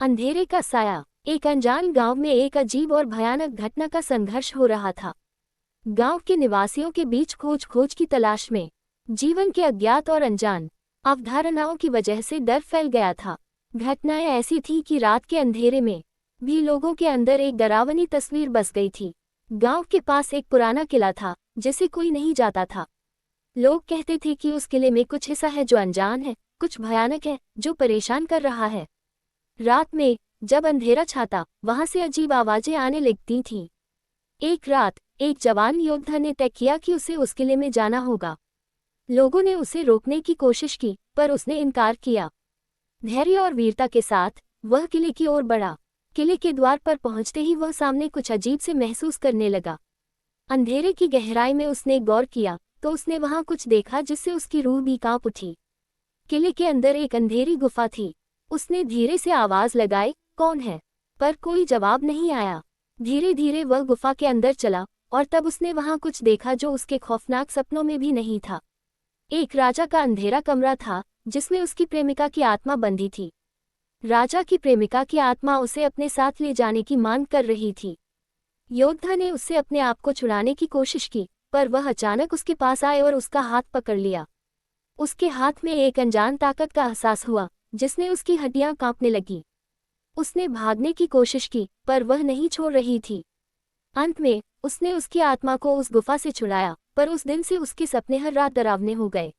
अंधेरे का साया। एक अनजान गांव में एक अजीब और भयानक घटना का संघर्ष हो रहा था। गांव के निवासियों के बीच खोज खोज की तलाश में जीवन के अज्ञात और अनजान अवधारणाओं की वजह से डर फैल गया था। घटनाएं ऐसी थी कि रात के अंधेरे में भी लोगों के अंदर एक डरावनी तस्वीर बस गई थी। गांव के पास एक पुराना किला था जिसे कोई नहीं जाता था। लोग कहते थे कि उस किले में कुछ ऐसा है जो अनजान है, कुछ भयानक है जो परेशान कर रहा है। रात में जब अंधेरा छाता, वहां से अजीब आवाजें आने लगती थीं। एक रात एक जवान योद्धा ने तय किया कि उसे उस किले में जाना होगा। लोगों ने उसे रोकने की कोशिश की, पर उसने इनकार किया। धैर्य और वीरता के साथ वह किले की ओर बढ़ा। किले के द्वार पर पहुंचते ही वह सामने कुछ अजीब से महसूस करने लगा। अंधेरे की गहराई में उसने गौर किया तो उसने वहां कुछ देखा जिससे उसकी रूह भी कांप उठी। किले के अंदर एक अंधेरी गुफा थी। उसने धीरे से आवाज लगाई, कौन है? पर कोई जवाब नहीं आया। धीरे धीरे वह गुफा के अंदर चला और तब उसने वहां कुछ देखा जो उसके खौफनाक सपनों में भी नहीं था। एक राजा का अंधेरा कमरा था जिसमें उसकी प्रेमिका की आत्मा बंधी थी। राजा की प्रेमिका की आत्मा उसे अपने साथ ले जाने की मांग कर रही थी। योद्धा ने उससे अपने आप को छुड़ाने की कोशिश की, पर वह अचानक उसके पास आए और उसका हाथ पकड़ लिया। उसके हाथ में एक अनजान ताकत का एहसास हुआ जिसने उसकी हड्डियां कांपने लगीं। उसने भागने की कोशिश की, पर वह नहीं छोड़ रही थी। अंत में उसने उसकी आत्मा को उस गुफा से छुड़ाया, पर उस दिन से उसके सपने हर रात डरावने हो गए।